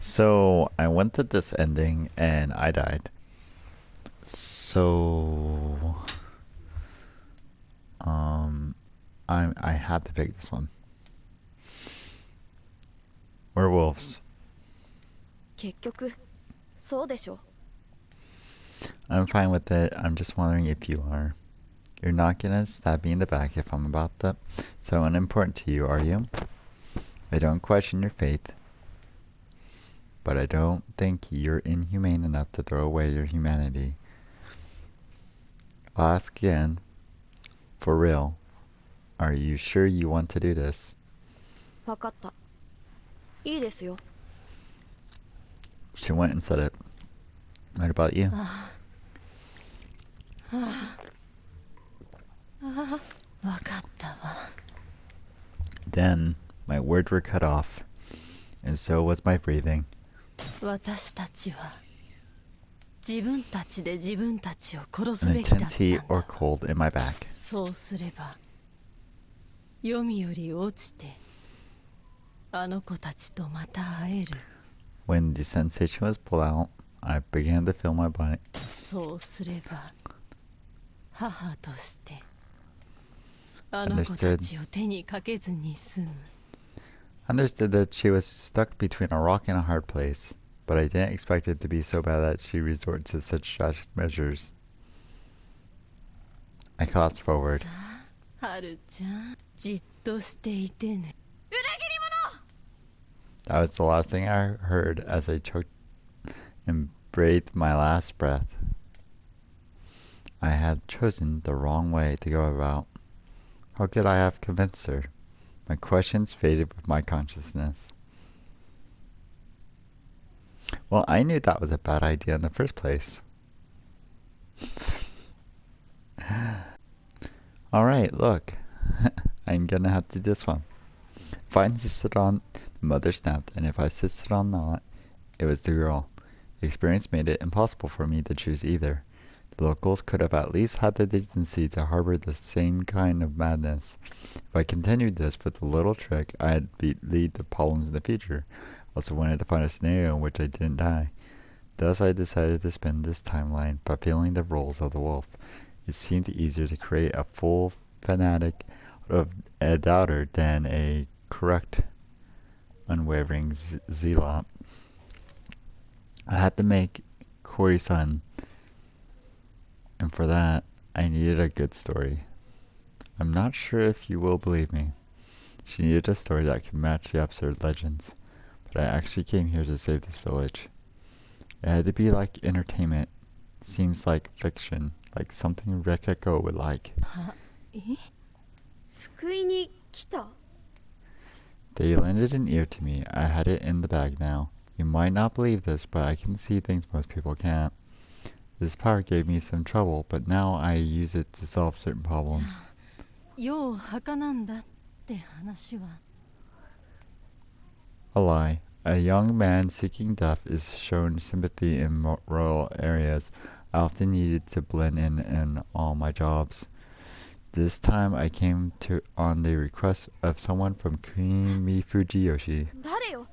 So I went to this ending and I died. So um I had to pick this one. Werewolves. 結局そうでしょ。 I'm fine with it. I'm just wondering if you are. You're not gonna stab me in the back if I'm about that. So unimportant to you, are you? I don't question your faith, but I don't think you're inhumane enough to throw away your humanity. I'll ask again, for real, are you sure you want to do this? 分かった。いいですよ。 She went and said it. What about you? 分かったわ。 Then my words were cut off, and so was my breathing. 私たちは自分たちで自分たちを殺す An べきだった intense ん heat だ。 or cold in my back. そうすれば黄泉より落ちてあの子たちとまた会える。 When the sensation was pulled out, I began to feel my body. そうすれば母としてあの子たちを手にかけずに済む。 Understood that she was stuck between a rock and a hard place, but I didn't expect it to be so bad that she resorted to such drastic measures. I collapsed forward. さあ、はるちゃん、じっとしていてね。裏切り者！ That was the last thing I heard as I choked and breathed my last breath. I had chosen the wrong way to go about. How could I have convinced her? My questions faded with my consciousness. Well, I knew that was a bad idea in the first place. Alright, look. I'm gonna have to do this one. If I insisted on, the mother snapped, and if I insisted on not, it was the girl. The experience made it impossible for me to choose either. The locals could have at least had the decency to harbor the same kind of madness. If I continued this with a little trick, I'd lead to problems in the future. I also wanted to find a scenario in which I didn't die. Thus I decided to spend this timeline fulfilling the roles of the wolf. It seemed easier to create a full fanatic of a doubter than a correct, unwavering zealot. I had to make Corey-san, and for that, I needed a good story. I'm not sure if you will believe me. She needed a story that could match the absurd legends, but I actually came here to save this village. It had to be like entertainment. Seems like fiction, like something Rekako would like. え？救いに来た？ They lended an ear to me. I had it in the bag now. You might not believe this, but I can see things most people can't. This power gave me some trouble, but now I use it to solve certain problems. よう墓なんだって話は。 A lie. A young man seeking death is shown sympathy in rural areas. I often needed to blend in all my jobs. This time I came to on the request of someone from Kunimi Fujiyoshi. 誰よ？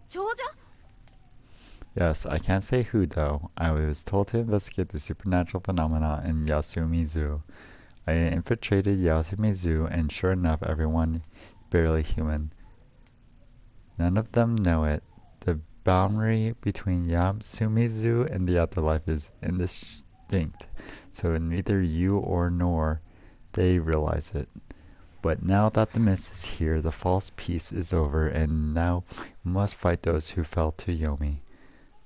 長者？ Yes, I can't say who though. I was told to investigate the supernatural phenomena in Yasumi Zoo. I infiltrated Yasumi Zoo and sure enough everyone barely human. None of them know it. The boundary between Yasumi Zoo and the afterlife is indistinct, so neither you or nor they realize it. But now that the mist is here, the false peace is over, and now we must fight those who fell to Yomi.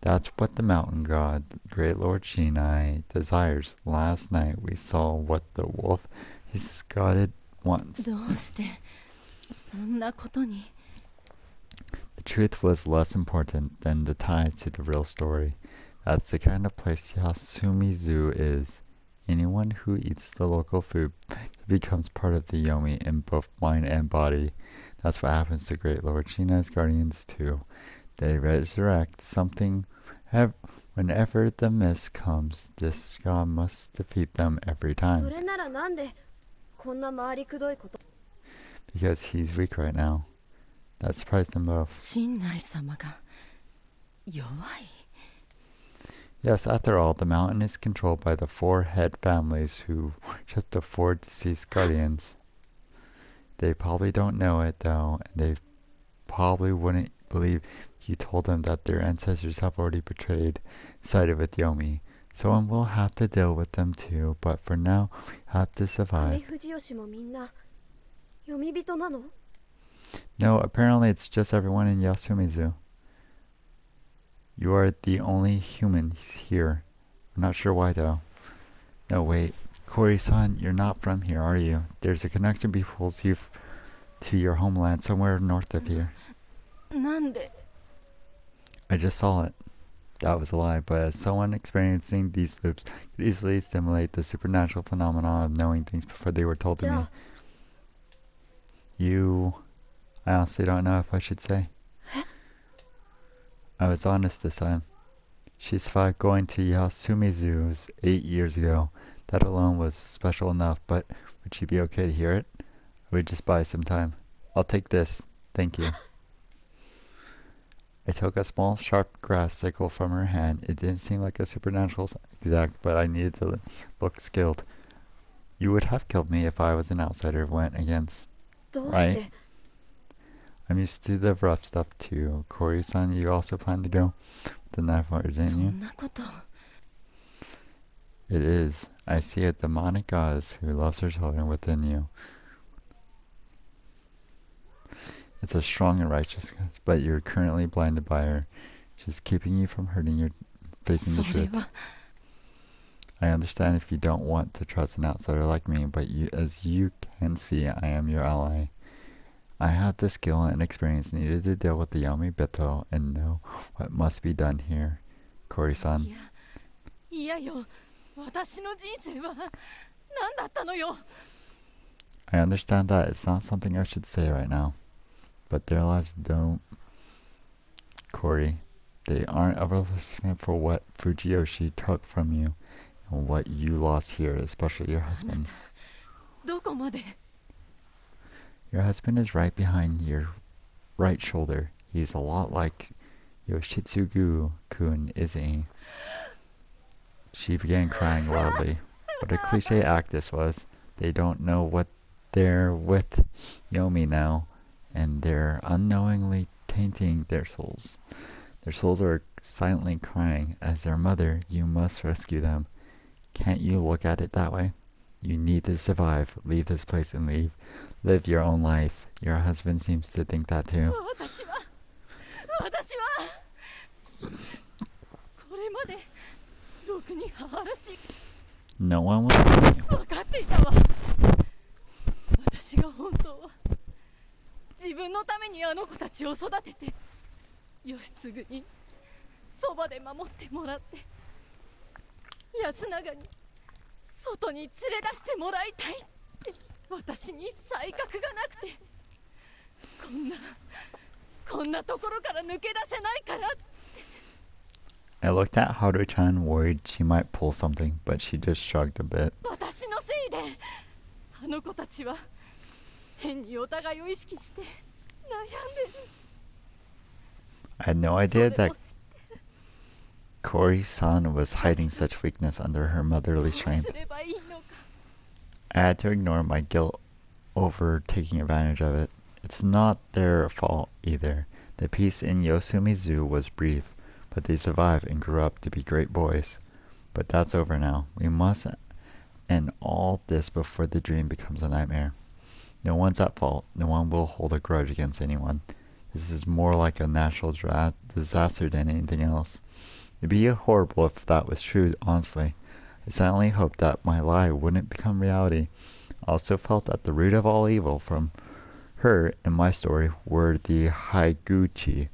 That's what the mountain god, great Lord Shinai, desires. Last night we saw what the wolf has guarded once. どうしてそんなことに？ The truth was less important than the ties to the real story. That's the kind of place Yasumi Zoo is. Anyone who eats the local food becomes part of the Yomi in both mind and body. That's what happens to Great Lord Shinai's guardians too. They resurrect something whenever the mist comes. This god must defeat them every そ time. れならなんでこんな回りくどいこと？ Because he's weak right now. That surprised them both. 新内様が弱い Yes, after all, the mountain is controlled by the four head families who worship the four deceased guardians. They probably don't know it, though, and they probably wouldn't believe you told them that their ancestors have already betrayed, sided with Yomi. Someone will have to deal with them too, but for now, we have to 亀 survive. 藤吉もみんな読み人なの？ No, apparently it's just everyone in Yasumizu. You are the only humans here. I'm not sure why, though. No, wait. Kori-san, you're not from here, are you? There's a connection between you to your homeland somewhere north of here. なんで I just saw it. That was a lie, but as someone experiencing these loops could easily stimulate the supernatural phenomenon of knowing things before they were told to じゃ me. あ You... I honestly don't know if I should say. I was honest this time. She survived going to Yasumizu's 8 years ago. That alone was special enough, but would she be okay to hear it? I would just buy some time. I'll take this. Thank you. I took a small, sharp grass sickle from her hand. It didn't seem like a supernatural exact, but I needed to look skilled. You would have killed me if I was an outsider went against. どうして、 Right. I'm used to the rough stuff too. Kori-san, you also plan to go with the knife order, そ didn't you? んなこと It is. I see a demonic goddess who loves her children within you. It's a strong and righteous, but you're currently blinded by her. She's keeping you from hurting your faith in the それ truth. は I understand if you don't want to trust an outsider like me, but as you can see, I am your ally. I have the skill and experience needed to deal with the Yomi Beto and know what must be done here. い Kori-san. やいやよ私の人生は何だったのよ I understand that it's not something I should say right now, but their lives don't. Corey, they aren't a replacement for what Fujiyoshi took from you and what you lost here, especially your あな husband. たどこまで Your husband is right behind your right shoulder. He's a lot like Yoshitsugu-kun, isn't he? She began crying loudly. What a cliche act this was. They don't know what they're with Yomi now, and they're unknowingly tainting their souls. Their souls are silently crying. As their mother, you must rescue them. Can't you look at it that way? You need to survive. Leave this place and live your own life. Your husband seems to think that too. 私はこれまでろくに母らし No one will blame you. 分かっていたわ私が本当は自分のためにあの子たちを育てて義継にそばで守ってもらって安永に外に連れ出してもらいたいって私に才覚がなくてこんなところから抜け出せないから I looked at Haru-chan, worried she might pull something, but she just shrugged a bit. 私のせいであの子たちは変にお互いを意識して悩んでる I had no そ idea れ that を知って Kori-san was hiding such weakness under her motherly どう strength. すればいいのか I had to ignore my guilt over taking advantage of it. It's not their fault either. The peace in Yosumizu was brief, but they survived and grew up to be great boys. But that's over now. We must end all this before the dream becomes a nightmare. No one's at fault. No one will hold a grudge against anyone. This is more like a natural disaster than anything else. It'd be horrible if that was true, honestly. I silently hoped that my lie wouldn't become reality. I also felt that the root of all evil from her and my story were the Haiguchi.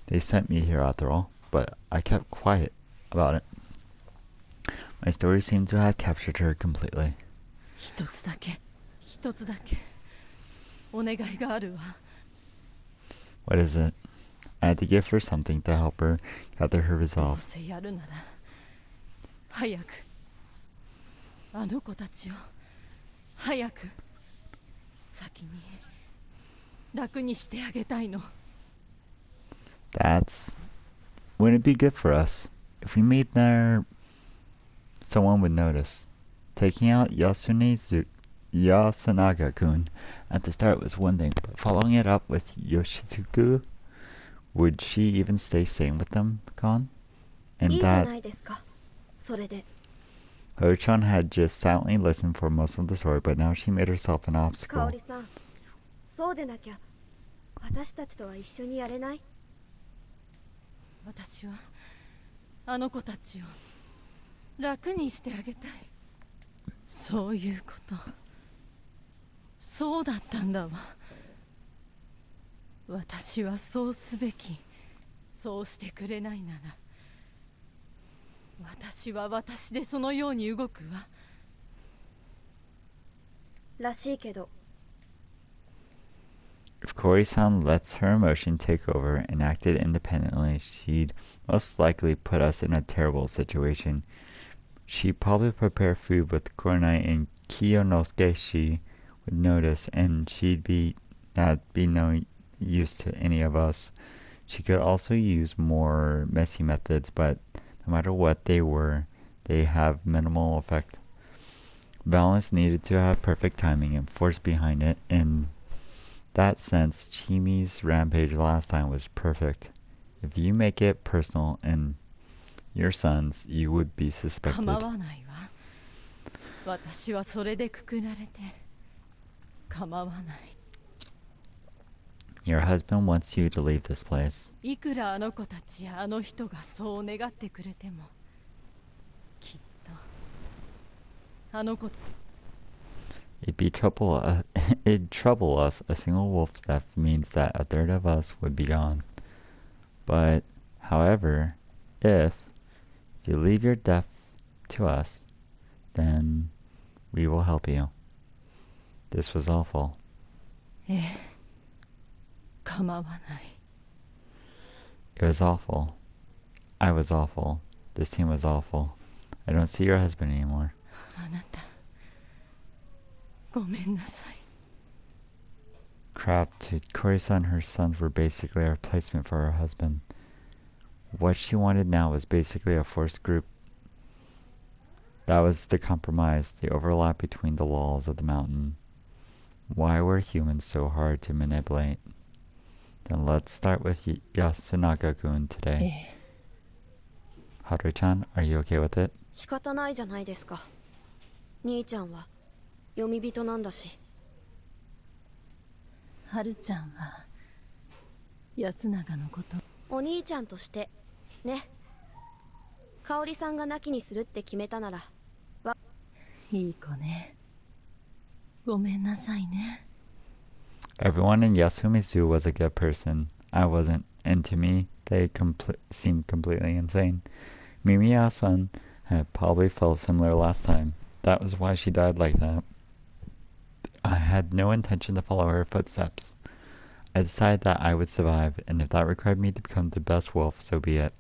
They sent me here after all, but I kept quiet about it. My story seemed to have captured her completely. 一つだけお願いがあるわ What is it? I had to give her something to help her gather her どう resolve. せやるなら早くあの子たちを早く先に楽にしてあげたいの That's Wouldn't it be good for us if we made there someone would notice? Taking out Yasunaga-kun at the start was one thing, but following it up with Yoshitsugu, would she even stay sane with them gone? い And いじゃ that ないですかそれで Ho-chan had just silently listened for most of the story, but now she made herself an 香 obstacle. 織さんそうでなきゃ私たちとは一緒にやれない？私はあの子たちを楽にしてあげたい。そういうこと。そうだったんだわ。私はそうすべき。そうしてくれないなら私は私でそのように動くわ。らしいけど If Kori-san lets her emotion take over and acted independently, she'd most likely put us in a terrible situation. She'd probably prepare food with Kurenai and Kiyonosuke she would notice, and she'd not be no use to any of us. She could also use more messy methods, but no matter what they were, they have minimal effect. Balance needed to have perfect timing and force behind it. In that sense, Chimi's rampage last time was perfect. If you make it personal and your sons, you would be 構 suspected. わないわ。私はそれでくくられて構わない。 Your husband wants you to leave this place. いくらあの子たちやあの人がそう願ってくれてもきっとあの子 It'd trouble us. A single wolf's death means that a third of us would be gone. But, however, if you leave your death to us, then we will help you. This was awful. ええ構わない。 It was awful. I was awful. This team was awful. I don't see your husband anymore. あなたごめんなさい。 Crap, to Kori-san, her sons were basically a replacement for her husband. What she wanted now was basically a forced group. That was the compromise, the overlap between the walls of the mountain. Why were humans so hard to manipulate? Then let's start with Yasunaga-kun え today. え Haru-chan, are you okay with it? 仕方ないじゃないですか兄ちゃんは読み人なんだしはるちゃんは安永のことお兄ちゃんとしてね香織さんが亡きにするって決めたならいい子ね。ごめんなさいね。 Everyone in Yasumizu was a good person. I wasn't, and to me, they seemed completely insane. Mimiya-san had probably felt similar last time. That was why she died like that. I had no intention to follow her footsteps. I decided that I would survive, and if that required me to become the best wolf, so be it.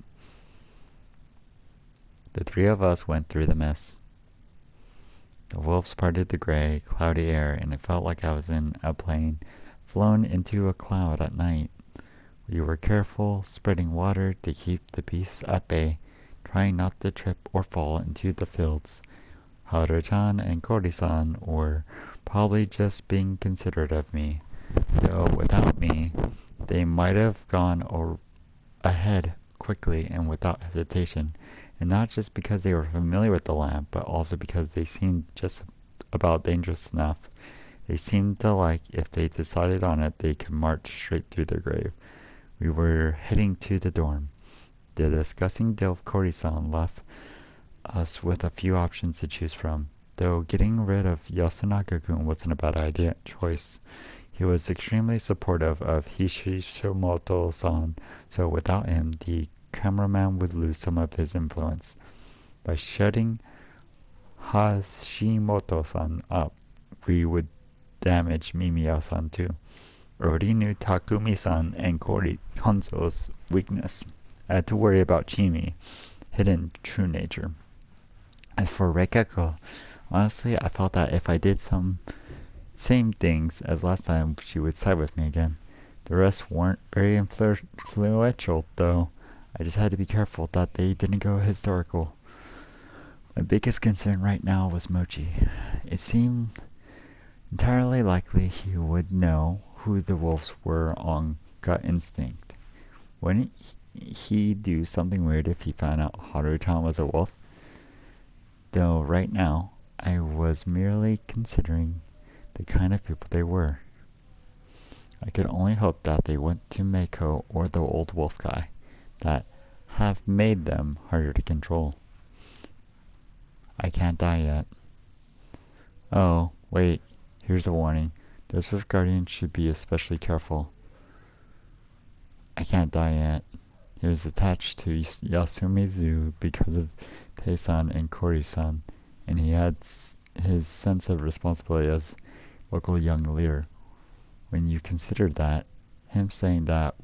The three of us went through the mist. The wolves parted the gray, cloudy air, and it felt like I was in a plane flown into a cloud at night. We were careful, spreading water to keep the beasts at bay, trying not to trip or fall into the fields. Haru-chan and Kori-san were probably just being considerate of me, though without me, they might have gone ahead quickly and without hesitation, and not just because they were familiar with the land, but also because they seemed just about dangerous enough. They seemed to like if they decided on it, they could march straight through their grave. We were heading to the dorm. The disgusting deal of Kori-san left us with a few options to choose from, though getting rid of Yasunaga-kun wasn't a bad choice. He was extremely supportive of Hishimoto-san, so without him, the cameraman would lose some of his influence. By shutting Hashimoto-san up, we would damage Mimiya-san too. I already knew Takumi-san and Kori Hanzo's weakness. I had to worry about Chimi, hidden true nature. As for Reikako, honestly, I felt that if I did some same things as last time, she would side with me again. The rest weren't very influential, though. I just had to be careful that they didn't go historical. My biggest concern right now was Mochi. It seemed entirely likely he would know who the wolves were on gut instinct. Wouldn't he do something weird if he found out Haru-chan was a wolf? Though right now, I was merely considering the kind of people they were. I could only hope that they went to Mako or the old wolf guy that have made them harder to control. I can't die yet. Oh, wait, here's a warning. Those with guardians should be especially careful. I can't die yet. He was attached to Yasumizu because of Tae-san and Kori-san, and he had his sense of responsibility as local young leader. When you consider that, him saying that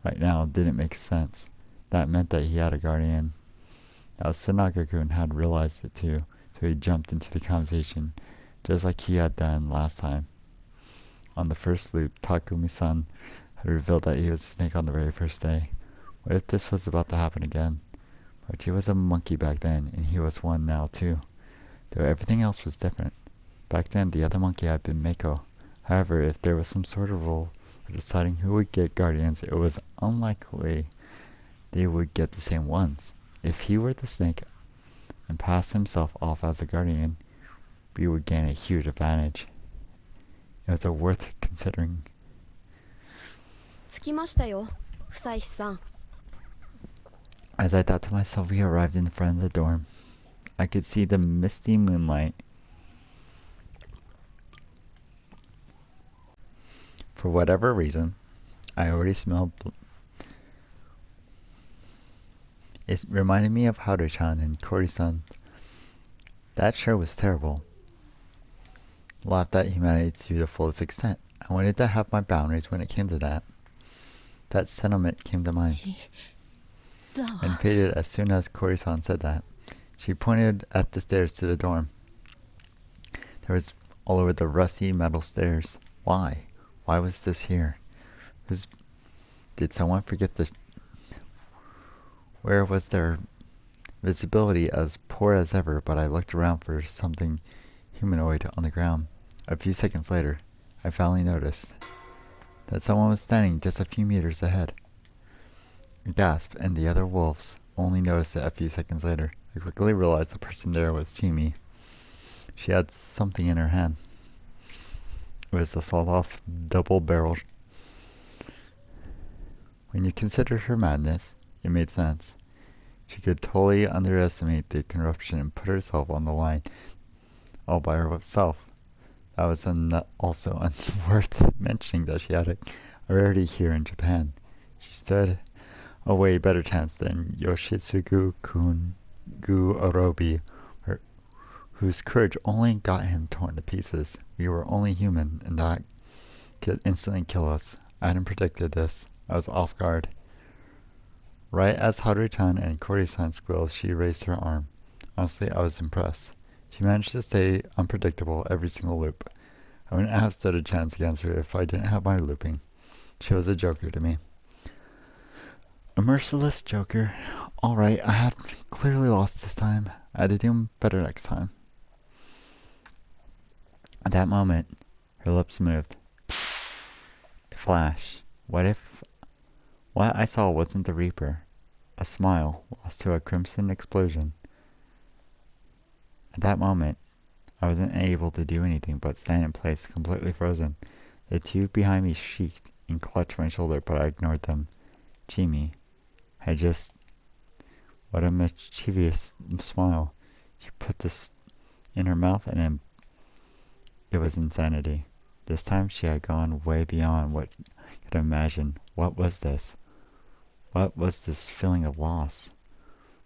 right now didn't make sense. That meant that he had a guardian. Now Sunaka-kun had realized it too, so he jumped into the conversation, just like he had done last time. On the first loop, Takumi-san had revealed that he was a snake on the very first day. What if this was about to happen again? Mochi was a monkey back then, and he was one now too, though everything else was different. Back then, the other monkey had been Mako. However, if there was some sort of rule for deciding who would get guardians, it was unlikely they would get the same ones. If he were the snake and passed himself off as a guardian, we would gain a huge advantage. It was worth considering. 着きましたよ、夫妻子さん。 As I thought to myself, we arrived in front of the dorm. I could see the misty moonlight. For whatever reason, I already smelled. It reminded me of Haru-chan and Kori-san. That sure was terrible. Laughed at humanity to the fullest extent. I wanted to have my boundaries when it came to that. That sentiment came to mind and faded as soon as Kori-san said that. She pointed at the stairs to the dorm. There was all over the rusty metal stairs. Why? Why was this here? Did someone forget the... Where was their visibility as poor as ever, but I looked around for something humanoid on the ground. A few seconds later, I finally noticed that someone was standing just a few meters ahead. I gasped, and the other wolves only noticed it a few seconds later. I quickly realized the person there was Chimi. She had something in her hand. It was a sawed-off double-barrel. When you considered her madness, it made sense. She could totally underestimate the corruption and put herself on the line all by herself. That was also worth mentioning that she had a rarity here in Japan. She stood a way better chance than Yoshitsugu Kungu Orobi, whose courage only got him torn to pieces. We were only human, and that could instantly kill us. I hadn't predicted this. I was off guard. Right as Haru-chan and Kori-san squealed, she raised her arm. Honestly, I was impressed. She managed to stay unpredictable every single loop. I wouldn't have stood a chance against her if I didn't have my looping. She was a joker to me. A merciless joker. Alright, I had clearly lost this time. I had to do better next time. At that moment, her lips moved. A flash. What I saw wasn't the Reaper? A smile lost to a crimson explosion. At that moment, I wasn't able to do anything but stand in place, completely frozen. The two behind me shrieked and clutched my shoulder, but I ignored them. Chimi had just... What a mischievous smile. She put this in her mouth, and then it was insanity. This time she had gone way beyond what I could imagine. What was this? What was this feeling of loss?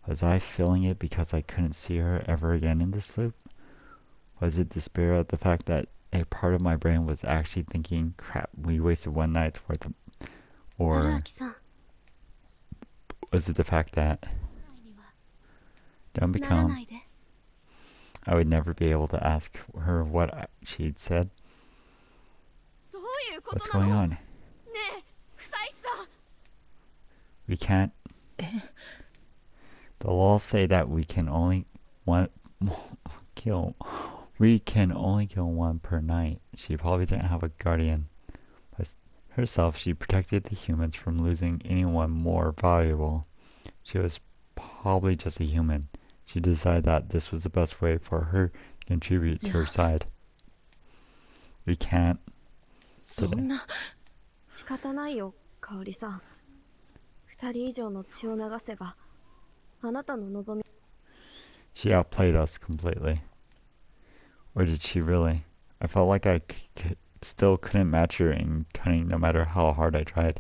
Was I feeling it because I couldn't see her ever again in this loop? Was it despair at the fact that a part of my brain was actually thinking, crap, we wasted one night's worth of... Or was it the fact that... Don't become... I would never be able to ask her what she'd said. What's going on? We can't The laws say that one kill we can only kill one per night. She probably didn't have a guardian. By herself, she protected the humans from losing anyone more valuable. She was probably just a human. She decided that this was the best way for her to contribute to her side. We can't. そんな仕方ないよ、香織さん。2人以上の血を流せばあなたの望み。 She outplayed us completely. Or did she really? I felt like I still couldn't match her in cunning no matter how hard I tried.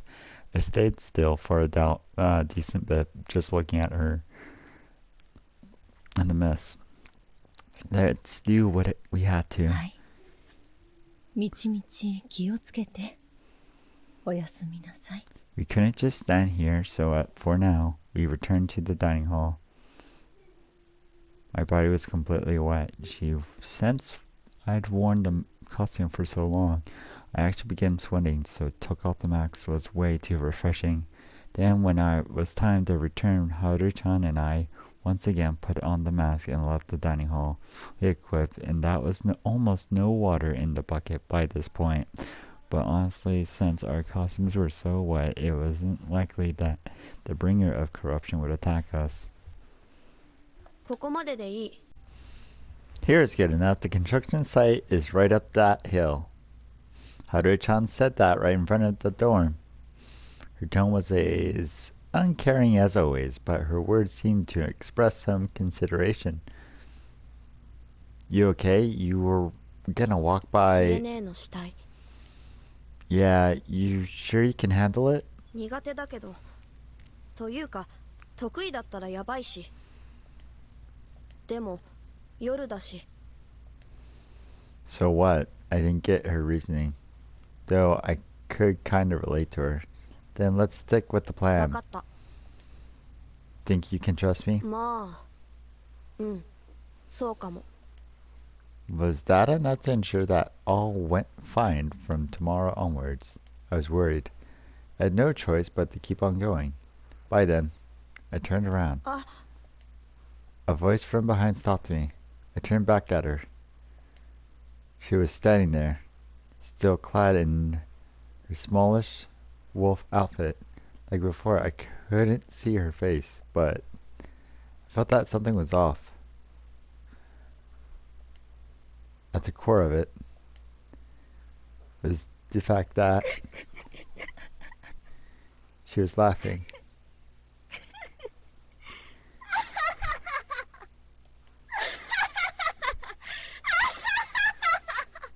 I stayed still for a decent bit, just looking at her in the mess. Let's do what we had to. はい。みちみち気をつけて。おやすみなさい。We couldn't just stand here, so for now, we returned to the dining hall. My body was completely wet. Since I'd worn the costume for so long, I actually began sweating, so took off the mask was way too refreshing. Then when it was time to return, Haru-chan and I once again put on the mask and left the dining hall, equipped, and that was almost no water in the bucket by this point. But honestly, since our costumes were so wet, it wasn't likely that the bringer of corruption would attack us. ここまででいい。 Here is good enough. The construction site is right up that hill. Haru-chan said that right in front of the dorm. Her tone was as uncaring as always, but her words seemed to express some consideration. You okay? You were gonna walk by... 知恵の死体。 Yeah, you sure you can handle it? 苦手だけど。というか、得意だったらやばいし。でも、夜だし。 So what? I didn't get her reasoning. Though I could kind of relate to her. Then let's stick with the わ plan. かった。 Think you can trust me? まあ、うん、そうかも。 Was that enough to ensure that all went fine from tomorrow onwards? I was worried. I had no choice but to keep on going. By then, I turned around. A voice from behind stopped me. I turned back at her. She was standing there, still clad in her smallish wolf outfit. Like before, I couldn't see her face, but I felt that something was off. At the core of it was the fact that she was laughing.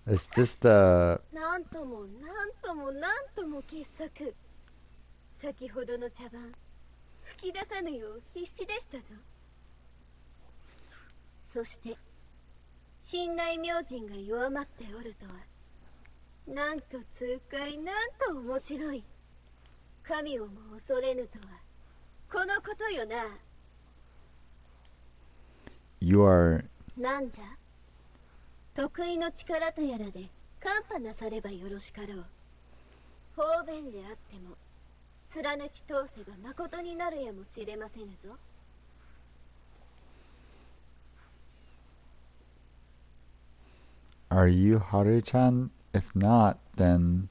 Is this the... なんともなんともなんとも傑作。先ほどの茶番、吹き出さぬよう必死でしたぞ。そして、神内明神が弱まっておるとは、なんと痛快、なんと面白い。神をも恐れぬとは、このことよな。You are... なんじゃ、得意の力とやらで看破なさればよろしかろう。方便であっても貫き通せば誠になるやもしれませぬぞ。 Are you Haru-chan? If not, then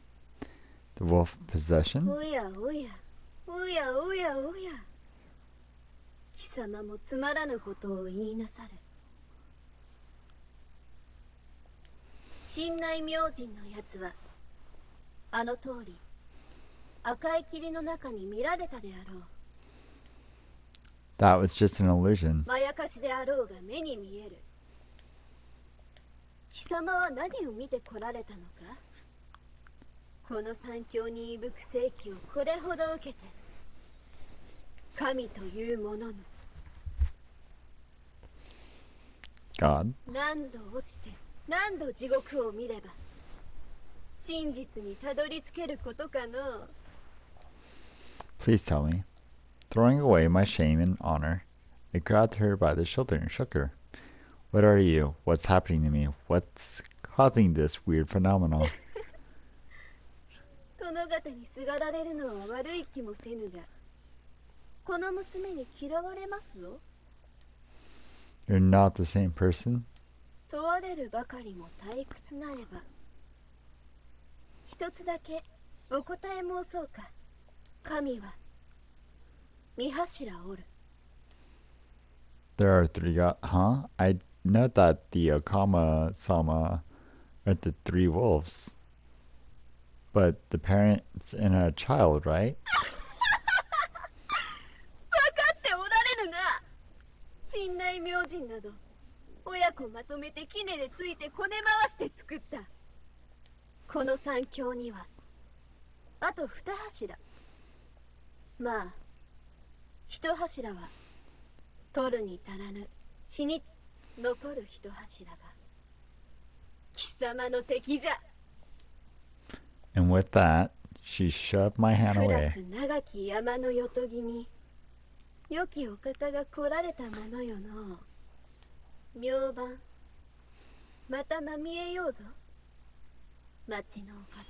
the wolf possession? おやおやおやおやおや、貴様もつまらぬことを言いなさる。神内明神のやつはあの通り赤い霧の中に見られたであろう。 That was just an illusion. まやかしであろうが目に見える。貴様は何を見てこられたのか。この三峡に息吹く世紀をこれほど受けて、神というものの God? 何度落ちて何度地獄を見れば真実にたどり着けることかの。 Please tell me. Throwing away my shame and honor, I grabbed her by the shoulder and shook her. What are you? What's happening to me? What's causing this weird phenomenon? 殿方にすがられるのは悪い気もせぬが、この娘に嫌われますぞ。 You're not the same person? 問われるばかりも退屈なれば、一つだけお答え申そうか。神は三柱おる。 There are three gods. Huh? I know that the Okama-sama are the three wolves. But the parents and a child, right? 分かっておられるな。神内明神など親子まとめて杵でついてこね回して作った。この三強にはあと二柱。まあ一柱は取るに足らぬ死に残る一柱が貴様の敵じゃ。 And with that, she shoved my hand 暗 away. く長き山のよとぎに良きお方が来られたものよの。明晩またまみえようぞ、町のお方。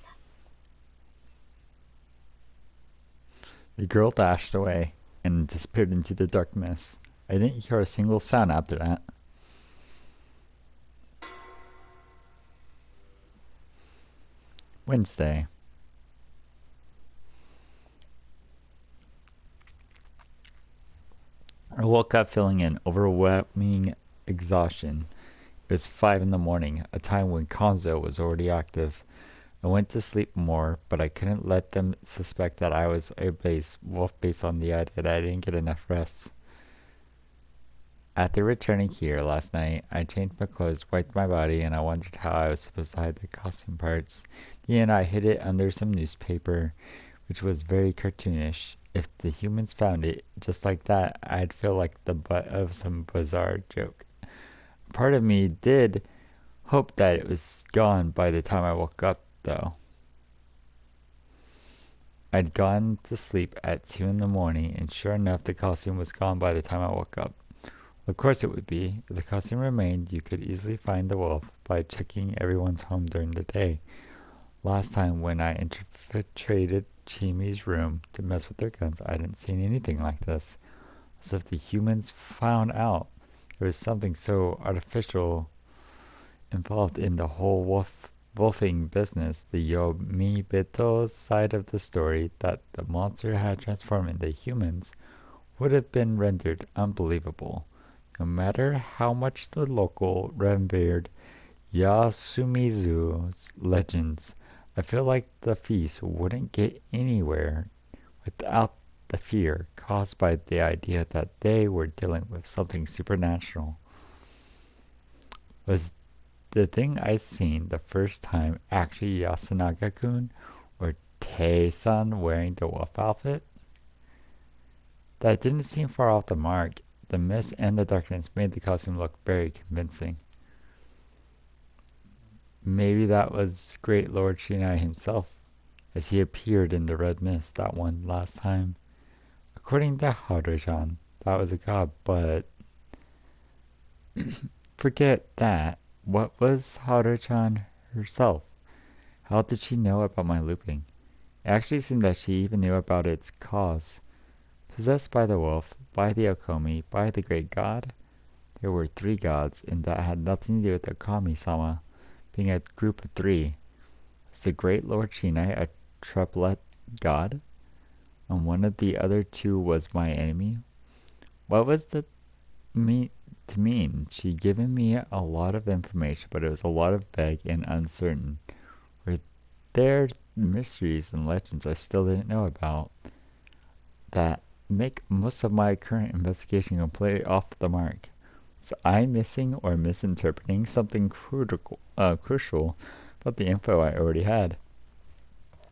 The girl dashed away and disappeared into the dark mist. I didn't hear a single sound after that. Wednesday. I woke up feeling an overwhelming exhaustion. It was 5 in the morning, a time when Konzo was already active. I went to sleep more, but I couldn't let them suspect that I was a wolf based on the idea that I didn't get enough rest. After returning here last night, I changed my clothes, wiped my body, and I wondered how I was supposed to hide the costume parts. And I hid it under some newspaper, which was very cartoonish. If the humans found it just like that, I'd feel like the butt of some bizarre joke. Part of me did hope that it was gone by the time I woke up, though. I'd gone to sleep at 2 in the morning, and sure enough, the costume was gone by the time I woke up. Of course it would be. If the costume remained, you could easily find the wolf by checking everyone's home during the day. Last time when I infiltrated Chimi's room to mess with their guns, I didn't see anything like this. So if the humans found out there was something so artificial involved in the whole wolfing business, the Yomibito side of the story that the monster had transformed into humans would have been rendered unbelievable. No matter how much the local revered Yasumizu's legends, I feel like the feast wouldn't get anywhere without the fear caused by the idea that they were dealing with something supernatural. Was the thing I'd seen the first time actually Yasunaga-kun or Tae-san wearing the wolf outfit? That didn't seem far off the mark. The mist and the darkness made the costume look very convincing. Maybe that was Great Lord Shinai himself, as he appeared in the red mist that one last time. According to Harujan, that was a god, but forget that. What was Harujan herself? How did she know about my looping? It actually seemed that she even knew about its cause. Possessed by the wolf, by the Okomi, by the great god? There were 3 gods, and that had nothing to do with Okami-sama being a group of 3. Was the great Lord Shinai a triplet god? And one of the other 2 was my enemy? What was that to mean? She'd given me a lot of information, but it was a lot of vague and uncertain. Were there mysteries and legends I still didn't know about that make most of my current investigation completely off the mark? Was I missing or misinterpreting something crucial about the info I already had?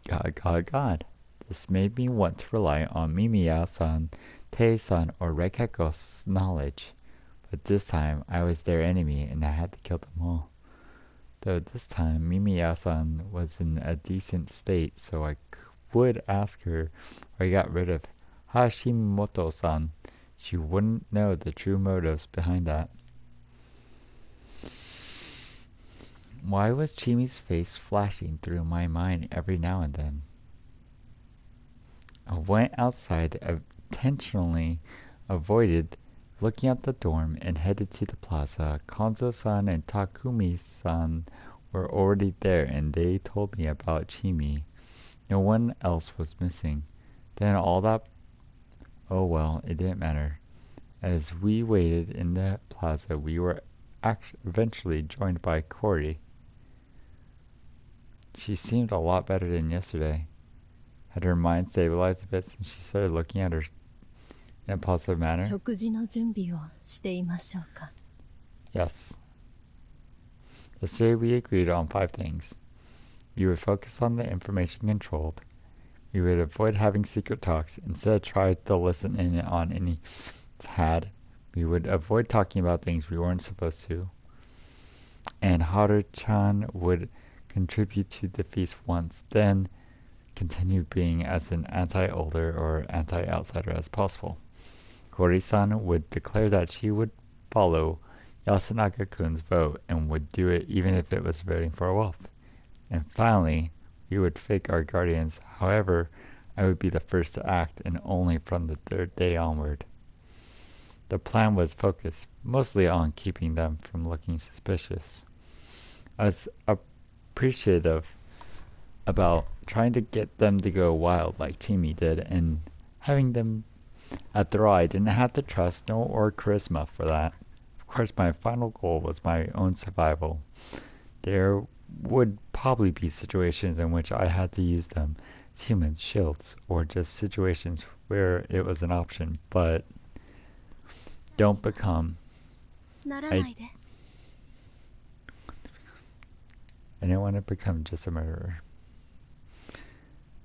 God. This made me want to rely on Mimiya-san, Tei-san, or Reikeko's knowledge. But this time, I was their enemy, and I had to kill them all. Though this time, Mimiya-san was in a decent state, so I would ask her, or I got rid of Hashimoto-san. She wouldn't know the true motives behind that. Why was Chimi's face flashing through my mind every now and then? I went outside intentionally avoided looking at the dorm and headed to the plaza. Konzo-san and Takumi-san were already there, and they told me about Chimi. No one else was missing. Then all that... Oh well, it didn't matter. As we waited in the plaza, we were eventually joined by Cory. She seemed a lot better than yesterday. Had her mind stabilized a bit since she started looking at her in a positive manner? 食事の準備をしていましょうか。 Yes. Yesterday we agreed on 5 things. We would focus on the information controlled. We would avoid having secret talks. Instead, try to listen in on any had. We would avoid talking about things we weren't supposed to. And Haru-chan would contribute to the feast once, then continue being as an anti-older or anti-outsider as possible. Kori-san would declare that she would follow Yasunaga-kun's vote and would do it even if it was voting for wealth. And finally, we would fake our guardians. However, I would be the first to act, and only from the 3rd day onward. The plan was focused mostly on keeping them from looking suspicious. I was appreciative about trying to get them to go wild like Chimi did, and having them after all, I didn't have the trust or charisma for that. Of course, my final goal was my own survival. There would probably be situations in which I had to use them as humans, shields, or just situations where it was an option, but don't become... I didn't want to become just a murderer.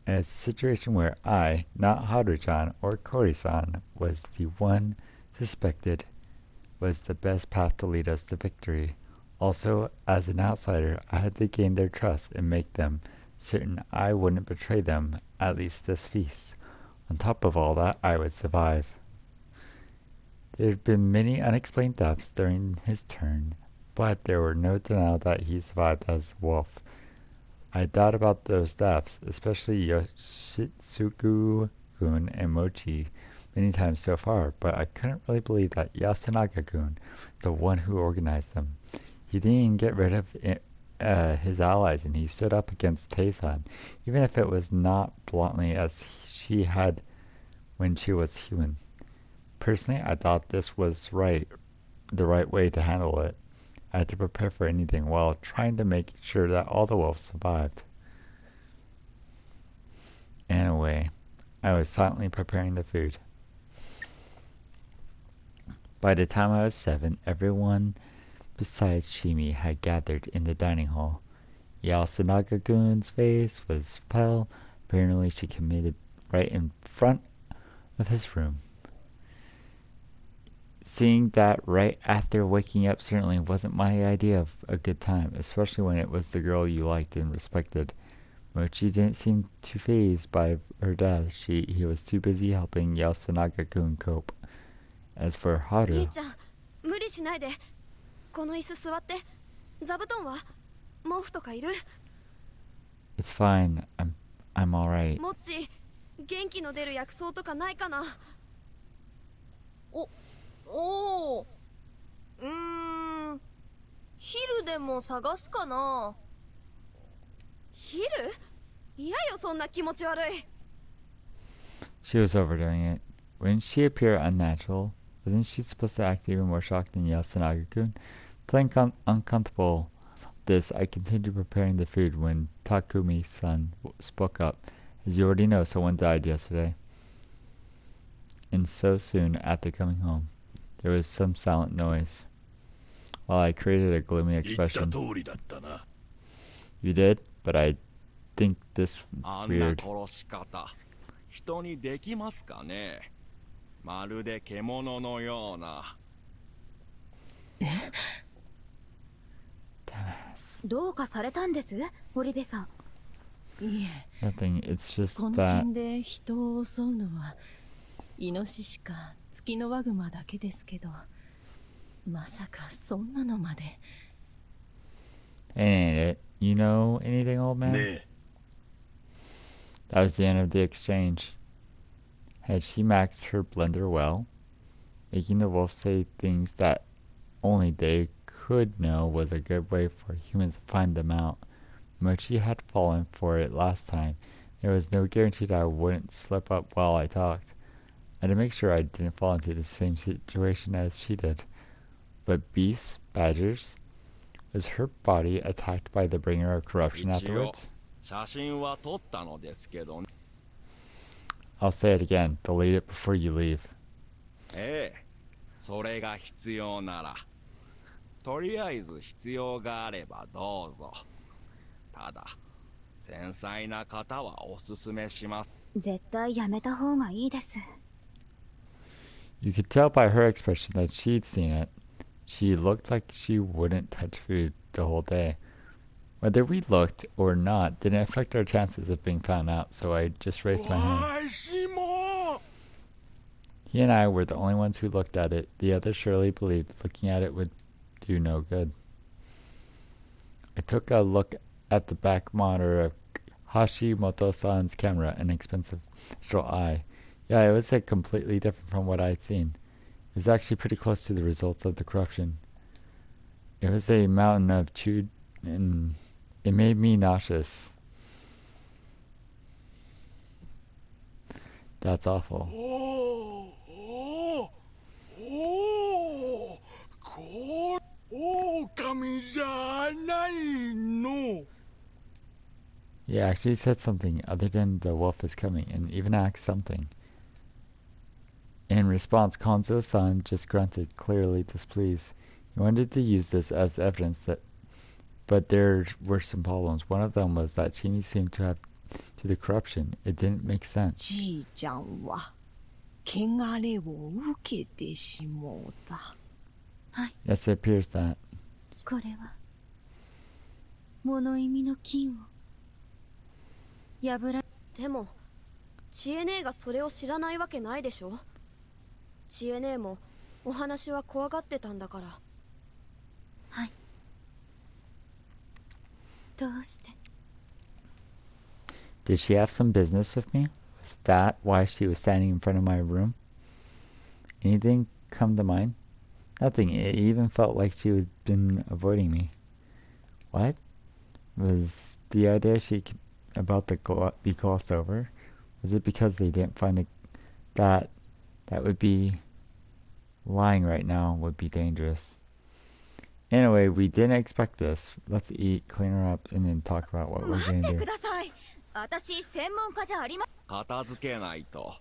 A situation where I, not Haru-chan or Kori-san, was the one suspected was the best path to lead us to victory. Also, as an outsider, I had to gain their trust and make them certain I wouldn't betray them, at least this feast. On top of all that, I would survive. There had been many unexplained deaths during his turn, but there were no denial that he survived as a wolf. I thought about those deaths, especially Yoshitsugu-kun and Mochi, many times so far, but I couldn't really believe that Yasunaga-kun, the one who organized them. He didn't even get rid of his allies, and he stood up against Tei-san, even if it was not bluntly as she had when she was human. Personally, I thought this was the right way to handle it. I had to prepare for anything while trying to make sure that all the wolves survived. Anyway, I was silently preparing the food. By the time I was 7, everyone besides Shimi had gathered in the dining hall. Yasunaga-kun's face was pale. Apparently she committed right in front of his room. Seeing that right after waking up certainly wasn't my idea of a good time, especially when it was the girl you liked and respected. Mochi didn't seem too fazed by her death. He was too busy helping Yasunaga-kun cope. As for Haru... 兄ちゃん、無理しないで。この椅子座って。座布団は毛布とかいる？ It's fine. I'm alright. もっち、元気の出る薬草とかないかな？おー。昼でも探すかな？昼？嫌よ、そんな気持ち悪い。 She was overdoing it. Wouldn't she appear unnatural? Wasn't she supposed to act even more shocked than Yasunaga-kun? Feeling uncomfortable this, I continued preparing the food when Takumi-san spoke up. As you already know, someone died yesterday. And so soon after coming home, there was some silent noise. While I created a gloomy expression. You did? But I think this weird. 人にできますかね。まるで獣のような。どうかされたんです、堀部さん。いえ、 Nothing. It's just この that 辺で人を襲うのはイノシシかツキノワグマだけですけど、まさかそんなのまで。 ain't it. You know anything, old man? That was the end of the exchange. Had she maxed her blender well, making the wolf say things that only they could know was a good way for humans to find them out. But she had fallen for it last time. There was no guarantee that I wouldn't slip up while I talked. I had to make sure I didn't fall into the same situation as she did. But beasts, badgers, was her body attacked by the bringer of corruption 一応 afterwards? 写真は撮ったのですけどね。 I'll say it again. Delete it before you leave. ええ、それが必要ならとりあえず必要があればどうぞ。ただ繊細な方はおすすめします。絶対やめた方がいいです。 You could tell by her expression that she'd seen it. She looked like she wouldn't touch food the whole day. Whether we looked or not didn't affect our chances of being found out, so I just raised my hand. わしも He and I were the only ones who looked at it. The others surely believed looking at it would do no good. I took a look at the back monitor of Hashimoto-san's camera, an expensive digital eye. Yeah, it was completely different from what I had seen. It was actually pretty close to the results of the corruption. It was a mountain of chewed, and it made me nauseous. That's awful. おおおおこ狼じゃないの。 He actually said something other than the wolf is coming, and even asked something. In response, Konzo-san just grunted, clearly displeased. He wanted to use this as evidence that, but there were some problems. One of them was that Chini seemed to have to the corruption. It didn't make sense. じいちゃんは汚れを受けてしもうた。 Yes, it appears that. これは物意味の金を破ら。でも知恵姉がそれを知らないわけないでしょ。知恵姉もお話は怖がってたんだから。はい。どうして？ Did she have some business with me? Was that why she was standing in front of my room? Anything come to mind? Nothing. It even felt like she was been avoiding me. What? Was the idea about the be glossed over? Was it because they didn't find that would be lying right now would be dangerous? Anyway, we didn't expect this. Let's eat, clean her up, and then talk about what we're 待 going って to く do. ださい。私専門家じゃありま。片付けないと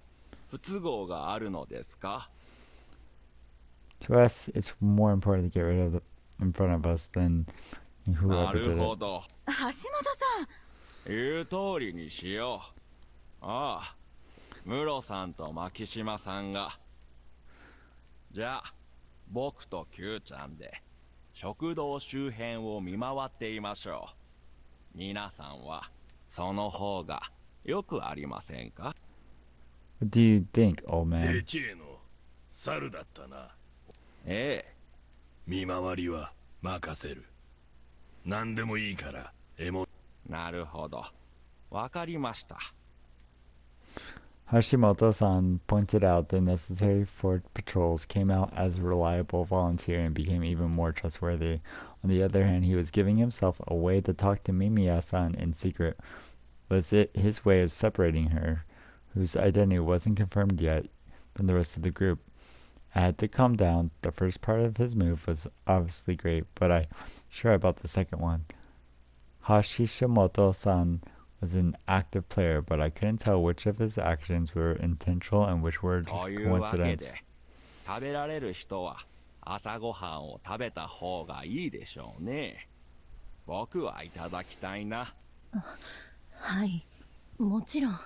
不都合があるのですか。 To us, it's more important to get rid of in front of us than な whoever る did ほ it. ど。橋本さん。言う通りにしよう。ああ、ムロさんと牧島さんが。じゃあ、僕と Q ちゃんで食堂周辺を見回っていましょう。皆さんはその方がよくありませんか。 What do you think, old man? でけえの猿だったな。ええ、見回りは任せる。何でもいいから獲物。なるほど。わかりました。 Hashimoto-san pointed out the necessary for patrols, came out as a reliable volunteer, and became even more trustworthy. On the other hand, he was giving himself a way to talk to Mimiya-san in secret. Was it his way of separating her, whose identity wasn't confirmed yet, from the rest of the group? I had to calm down. The first part of his move was obviously great, but I'm sure about the second one. Hashimoto-san was an active player, but I couldn't tell which of his actions were intentional and which were just というわけ coincidence. で、食べられる人は朝ごはんを食べた方がいいでしょうね。僕はいただきたいな。はい、もちろん。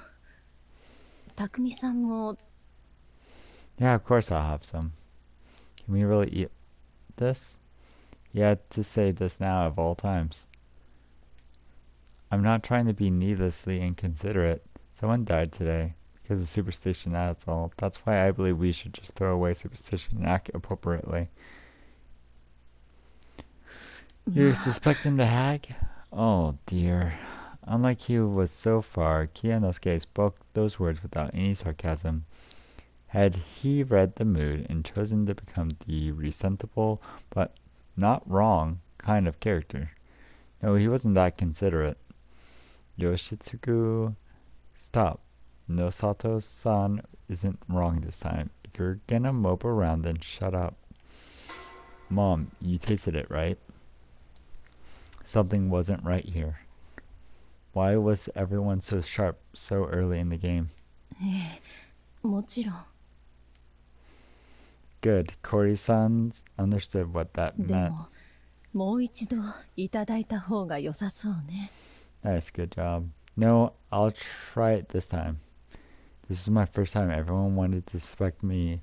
匠さんも。 Yeah, of course I'll have some. Can we really eat this? He had to say this now of all times. I'm not trying to be needlessly inconsiderate. Someone died today because of superstition, that's all. That's why I believe we should just throw away superstition and act appropriately. You're suspecting the hag? Oh dear. Unlike he was so far, Kiyonosuke spoke those words without any sarcasm. Had he read the mood and chosen to become the resentful but not wrong kind of character? No, he wasn't that considerate. Yoshitsugu, stop. No, Sato-san isn't wrong this time. If you're gonna mope around, then shut up. Mom, you tasted it, right? Something wasn't right here. Why was everyone so sharp so early in the game? もちろん。 Good. Kori-san understood what that で meant. も、もう一度いただいた方が良さそうね。 Nice, good job. No, I'll try it this time. This is my first time. Everyone wanted to suspect me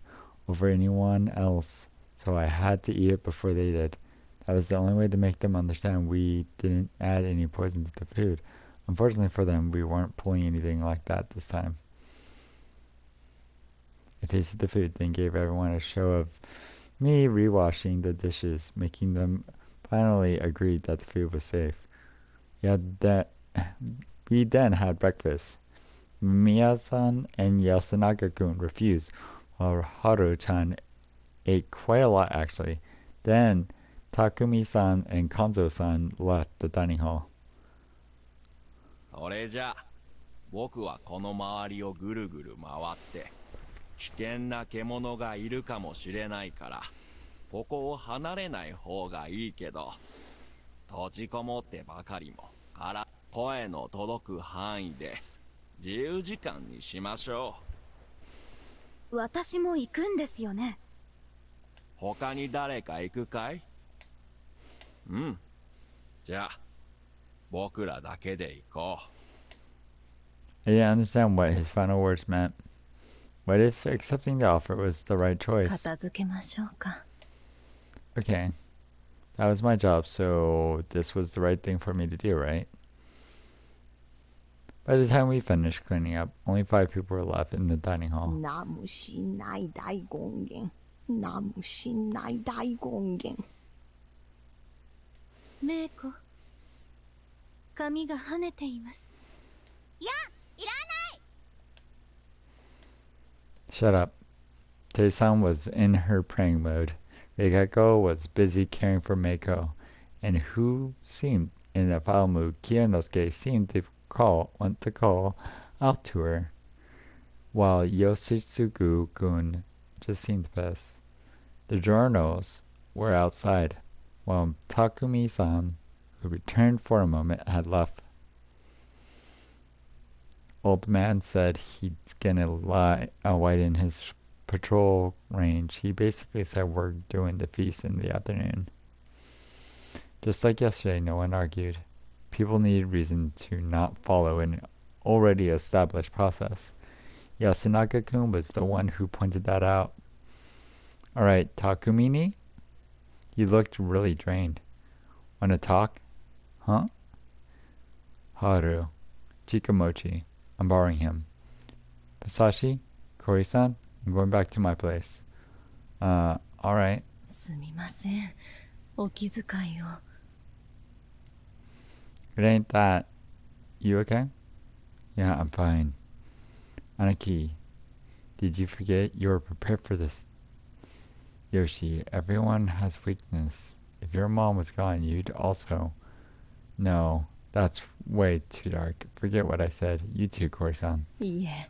over anyone else, so I had to eat it before they did. That was the only way to make them understand we didn't add any poison to the food. Unfortunately for them, we weren't pulling anything like that this time. I tasted the food, then gave everyone a show of me rewashing the dishes, making them finally agree that the food was safe. We then had breakfast. Miya-san and Yasunaga-kun refused, while Haru-chan ate quite a lot actually. Then Takumi-san and Kanzo-san left the dining hall. それじゃあ僕はこの周りをぐるぐる回って危険な獣がいるかもしれないからここを離れない方がいいけど閉じこもってばかりもから声の届く範囲で自由時間にしましょ私も行くんですよね。う。他に誰か行くかい？うん。じゃあ僕らだけで行こう。 I didn't understand what his final words meant. What if accepting the offer was the right choice? 片付けましょうか。 Okay. That was my job, so this was the right thing for me to do, right? By the time we finished cleaning up, only 5 people were left in the dining hall. 何もしない大権現。何もしない大権現。メイコ、髪が跳ねています。いや、いらない。 Shut up. Tae-san was in her praying mode. Reikako was busy caring for Meiko, and who seemed in a foul mood, Kiyonosuke seemed to want to call out to her, while Yoshitsugu-kun just seemed pissed. The journals were outside, while Takumi-san, who returned for a moment, had left. Old man said he's gonna widen his patrol range. He basically said we're doing the feast in the afternoon. Just like yesterday, no one argued. People needed reason to not follow an already established process. Yasunaga-kun was the one who pointed that out. Alright, Takumini? You looked really drained. Wanna talk? Huh? Haru. Chikamochi. I'm borrowing him. Masashi? Kori-san? I'm going back to my place. Alright. すみません。お気遣いを。It ain't that. You okay? Yeah, I'm fine. Anaki, did you forget you were prepared for this? Yoshi, everyone has weakness. If your mom was gone, you'd also... No, that's way too dark. Forget what I said. You too, Kori-san. いいえ、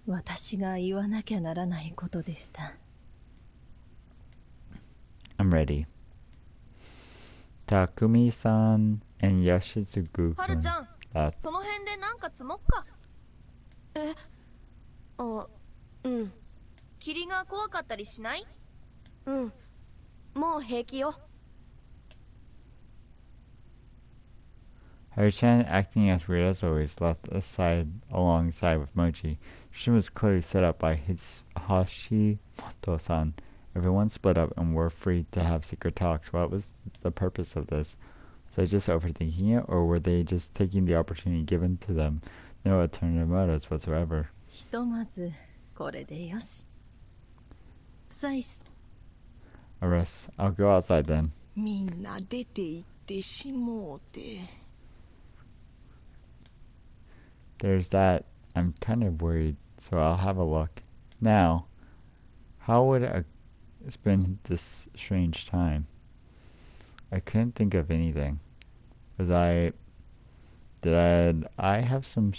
私が言わなきゃならないことでした。 I'm ready. Takumi-san and Yoshitsugu-kun. はるちゃん、 That's その辺でなんか積もっか。え、あ、うん。霧が怖かったりしない？うん。もう平気よ。 Haru-chan, acting as weird as always, left aside alongside with Mochi. Shin was clearly set up by Hashimoto-san. Everyone split up and were free to have secret talks. What was the purpose of this? Was I just overthinking it, or were they just taking the opportunity given to them? No alternative motives whatsoever. ひとまずこれでよし。サイス。 Arrest. I'll go outside then. みんな出て行ってしもうて。there's that. I'm kind of worried, so I'll have a look. Now, how would I spend this strange time? I couldn't think of anything. I have some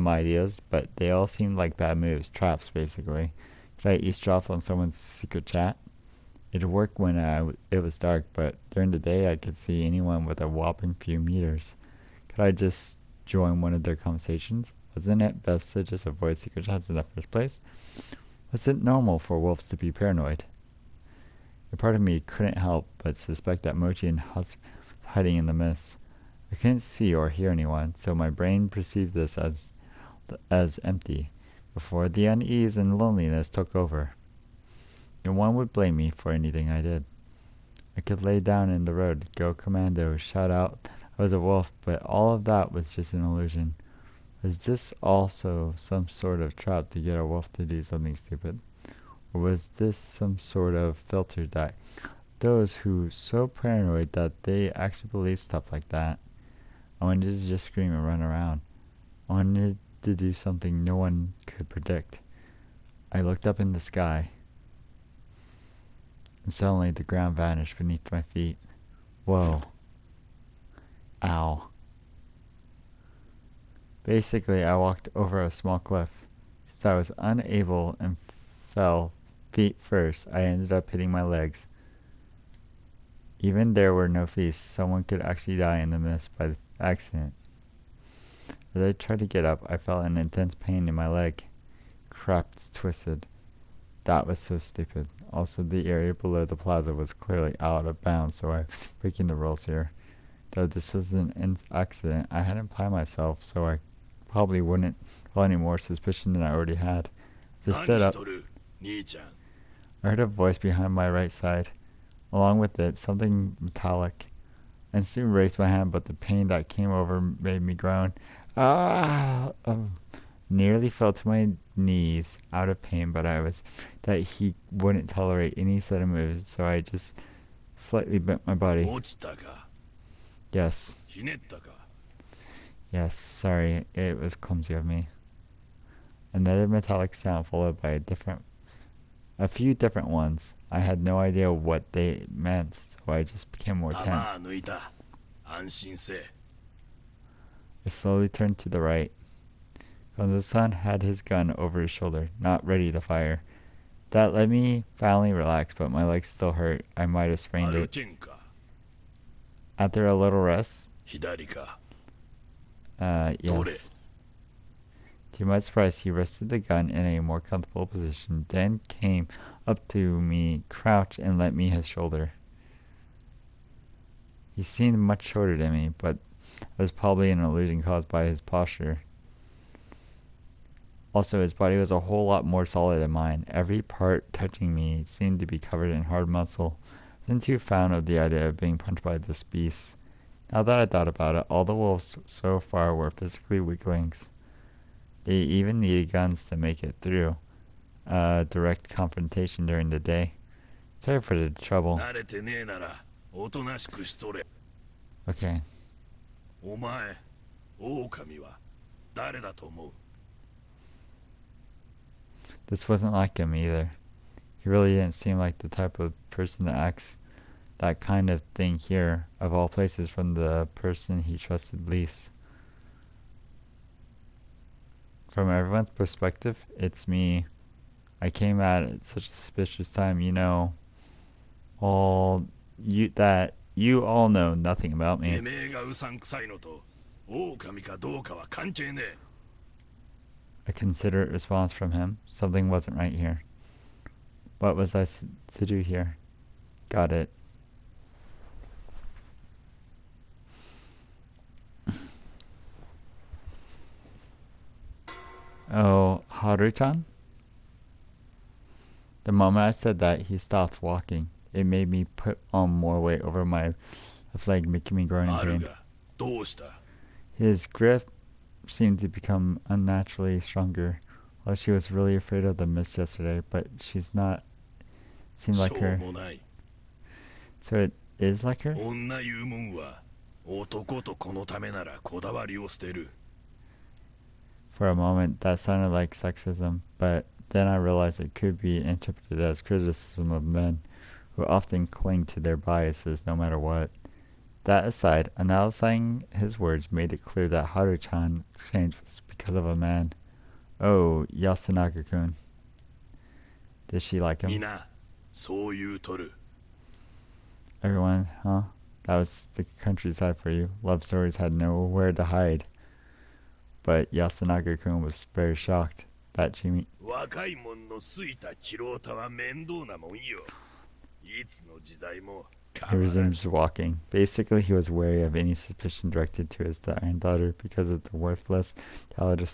ideas, but they all seemed like bad moves, traps basically. Could I eavesdrop on someone's secret chat? It'd work when it was dark, but during the day I could see anyone with a whopping few meters. Could I just join one of their conversations? Wasn't it best to just avoid secret chats in the first place? Was it normal for wolves to be paranoid? A part of me couldn't help but suspect that Mochi and Hus was hiding in the mist. I couldn't see or hear anyone, so my brain perceived this as empty, before the unease and loneliness took over. No one would blame me for anything I did. I could lay down in the road, go commando, shout out I was a wolf, but all of that was just an illusion. Was this also some sort of trap to get a wolf to do something stupid? Or was this some sort of filter that those who so paranoid that they actually believe stuff like that? I wanted to just scream and run around. I wanted to do something no one could predict. I looked up in the sky, and suddenly the ground vanished beneath my feet. Whoa. Ow. Basically, I walked over a small cliff. Since I was unable and fell feet first, I ended up hitting my legs. Even there were no feasts. Someone could actually die in the mist by accident. As I tried to get up, I felt an intense pain in my leg. Crap, it's twisted. That was so stupid. Also, the area below the plaza was clearly out of bounds, so I'm breaking the rules here. Though this was an accident, I hadn't planned myself, so I probably wouldn't feel any more suspicion than I already had. As I stood up, I heard a voice behind my right side. Along with it, something metallic. I instantly raised my hand, but the pain that came over made me groan. Ah! Nearly fell to my knees out of pain, but I was that he wouldn't tolerate any sudden moves, so I just slightly bent my body. Yes. Yes, sorry, it was clumsy of me. Another metallic sound followed by a few different ones. I had no idea what they meant, so I just became more tense. I slowly turned to the right. Gonzo-san had his gun over his shoulder, not ready to fire. That let me finally relax, but my legs still hurt. I might have sprained it. After a little rest, yes. To my surprise, he rested the gun in a more comfortable position, then came up to me, crouched, and lent me his shoulder. He seemed much shorter than me, but it was probably an illusion caused by his posture. Also, his body was a whole lot more solid than mine. Every part touching me seemed to be covered in hard muscle. I wasn't too fond of the idea of being punched by this beast. Now that I thought about it, all the wolves so far were physically weaklings. They even needed guns to make it through direct confrontation during the day. Sorry for the trouble. Okay. This wasn't like him either. He really didn't seem like the type of person that acts that kind of thing here, of all places, from the person he trusted least. From everyone's perspective, it's me. I came at such a suspicious time, you all know nothing about me. A considerate response from him. Something wasn't right here. What was I to do here? Got it. Oh, Haru-chan? The moment I said that, he stopped walking. It made me put on more weight over my left leg, making me groan in pain. His grip seemed to become unnaturally stronger. Well, she was really afraid of the mist yesterday, but she's not. Seemed like her. So it is like her? For a moment, that sounded like sexism, but then I realized it could be interpreted as criticism of men who often cling to their biases no matter what. That aside, analyzing his words made it clear that Haru-chan's change was because of a man. Oh, Yasunaka-kun. Did she like him? 皆そう言うとる。 Everyone, huh? That was the countryside for you. Love stories had nowhere to hide. But Yasunaka-kun was very shocked that Chimi... 若いもんのすいたキロータは面倒なもんよ。いつの時代も He resumes walking. Basically, he was wary of any suspicion directed to his granddaughter because of the worthless, childish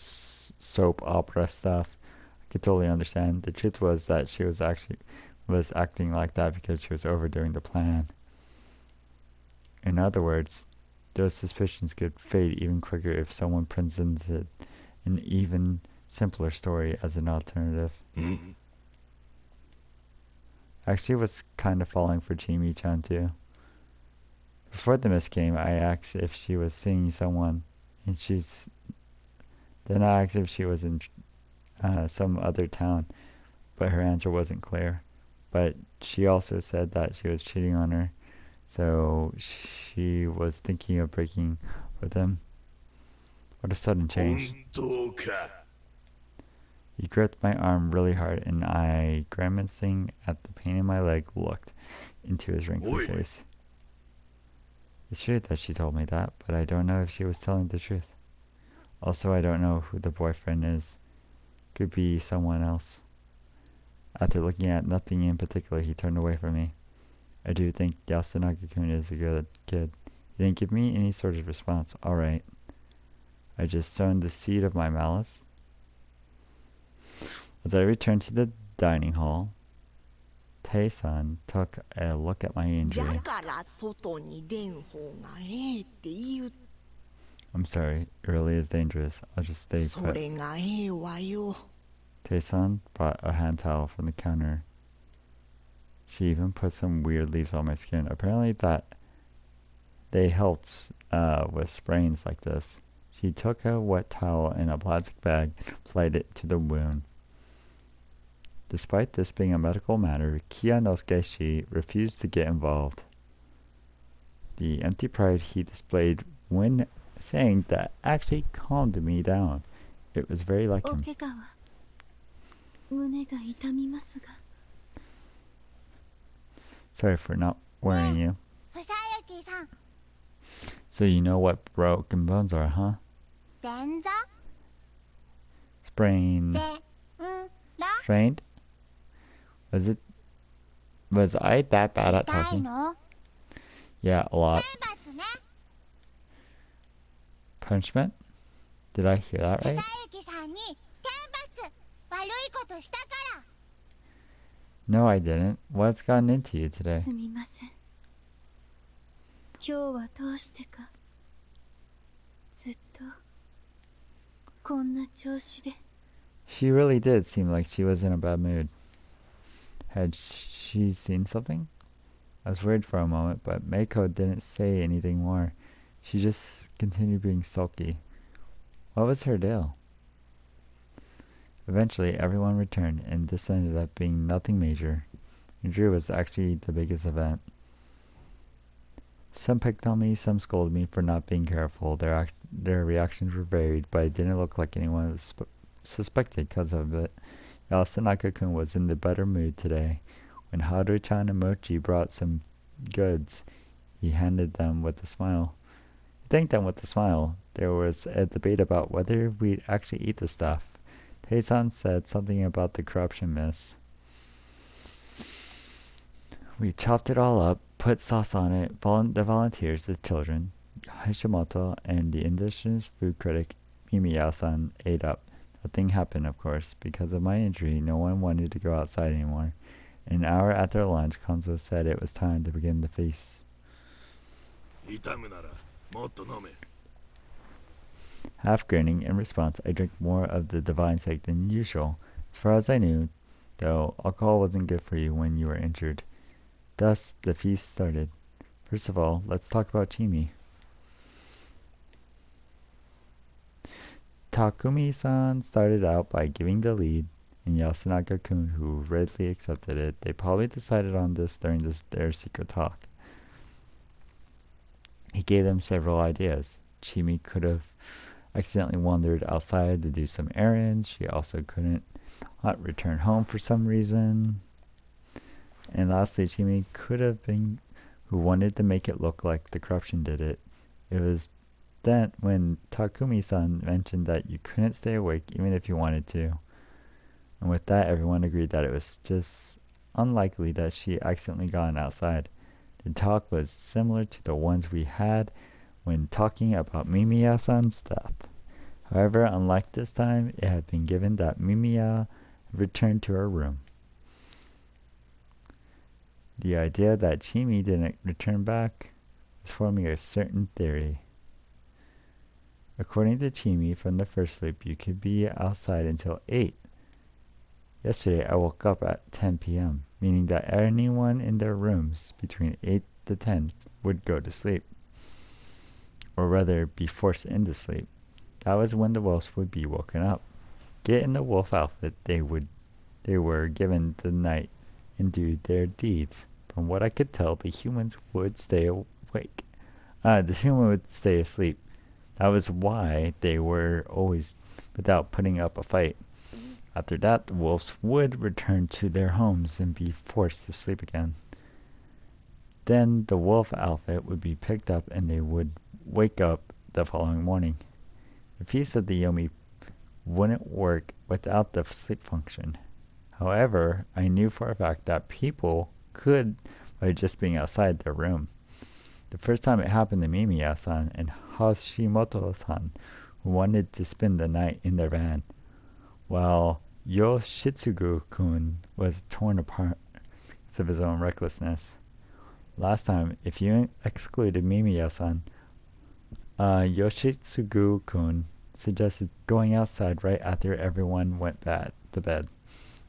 soap opera stuff. I could totally understand. The truth was that she was acting like that because she was overdoing the plan. In other words, those suspicions could fade even quicker if someone presented an even simpler story as an alternative. Actually was kind of falling for Chimi-chan too. Before the miss came, I asked if she was seeing someone, and then I asked if she was in some other town, but her answer wasn't clear. But she also said that she was cheating on her, so she was thinking of breaking with him. What a sudden change. 本当か。 He gripped my arm really hard, and I, grimacing at the pain in my leg, looked into his wrinkled face. It's true that she told me that, but I don't know if she was telling the truth. Also, I don't know who the boyfriend is. Could be someone else. After looking at nothing in particular, he turned away from me. I do think Yasunaka-kun is a good kid. He didn't give me any sort of response. All right. I just sown the seed of my malice. As I returned to the dining hall, Tae-san took a look at my じゃ injury. から外に出ん方がええって言う。 I'm sorry, it really is dangerous. I'll just stay そ put. れがええわよ。 Tae-san brought a hand towel from the counter. She even put some weird leaves on my skin. Apparently that they helped with sprains like this. She took a wet towel in a plastic bag and applied it to the wound. Despite this being a medical matter, Kiyanosuke refused to get involved. The empty pride he displayed when saying that actually calmed me down. It was very like お him. 怪我は胸が痛みますが Sorry for not worrying you. ふさゆきさん So you know what broken bones are, huh? 前座 Sprain... でんら Strained? Was I that bad at 痛い talking? の Yeah, a lot. 天罰ね Punishment? Did I hear that ふさ right? ゆきさんに天罰悪いことしたから No, I didn't. What's gotten into you today? すみません今日はどうしてかずっとこんな調子で She really did seem like she was in a bad mood. Had she seen something? I was worried for a moment, but Meiko didn't say anything more. She just continued being sulky. What was her deal? Eventually, everyone returned, and this ended up being nothing major. Drew was actually the biggest event. Some picked on me, some scolded me for not being careful. Their reactions were varied, but it didn't look like anyone was suspected because of it. Yasunaka-kun was in the better mood today. When Haru-chan and Mochi brought some goods, he handed them with a smile. He thanked them with a smile. There was a debate about whether we'd actually eat the stuff. Tae-san said something about the corruption miss. We chopped it all up, put sauce on it. The volunteers, the children, Hashimoto, and the indigenous food critic Mimiyao-san ate up. Nothing happened, of course. Because of my injury, no one wanted to go outside anymore. An hour after lunch, Konzo said it was time to begin the feast. 痛むならもっと飲め。 Half grinning in response, I drank more of the divine sake than usual. As far as I knew, though, alcohol wasn't good for you when you were injured. Thus, the feast started. First of all, let's talk about Chimi. Takumi-san started out by giving the lead, and Yasunaga-kun, who readily accepted it. They probably decided on this during their secret talk. He gave them several ideas. Chimi could have accidentally wandered outside to do some errands. She also couldn't not return home for some reason. And lastly, Chimi could have been who wanted to make it look like the corruption did it. It was then when Takumi-san mentioned that you couldn't stay awake even if you wanted to. And with that, everyone agreed that it was just unlikely that she accidentally gone outside. The talk was similar to the ones we had when talking about Mimiya-san's death. However, unlike this time, it had been given that Mimiya returned to her room. The idea that Chimi didn't return back was forming a certain theory. According to Chimi, from the first sleep, you could be outside until 8. Yesterday, I woke up at 10 p.m., meaning that anyone in their rooms between 8 to 10 would go to sleep, or rather be forced into sleep. That was when the wolves would be woken up, get in the wolf outfit they were given the night, and do their deeds. From what I could tell, the humans would stay awake. The human would stay asleep. That was why they were always without putting up a fight. After that, the wolves would return to their homes and be forced to sleep again. Then the wolf outfit would be picked up and they would wake up the following morning. The Feast of the Yomi wouldn't work without the sleep function. However, I knew for a fact that people could by just being outside their room. The first time it happened to Mimiya-san and Hashimoto-san, who wanted to spend the night in their van, while Yoshitsugu-kun was torn apart because of his own recklessness. Last time, if you excluded Mimiya-san, Yoshitsugu-kun suggested going outside right after everyone went to bed.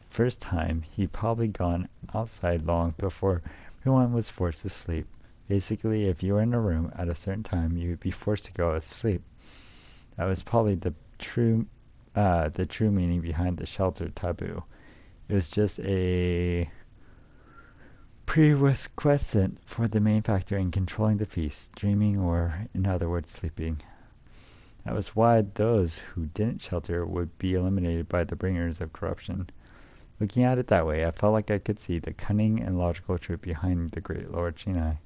First time, he'd probably gone outside long before everyone was forced to sleep. Basically, if you were in a room at a certain time, you would be forced to go to sleep. That was probably the true meaning behind the shelter taboo. It was just a prerequisite for the main factor in controlling the feast, dreaming, or in other words, sleeping. That was why those who didn't shelter would be eliminated by the bringers of corruption. Looking at it that way, I felt like I could see the cunning and logical truth behind the great Lord Shinai.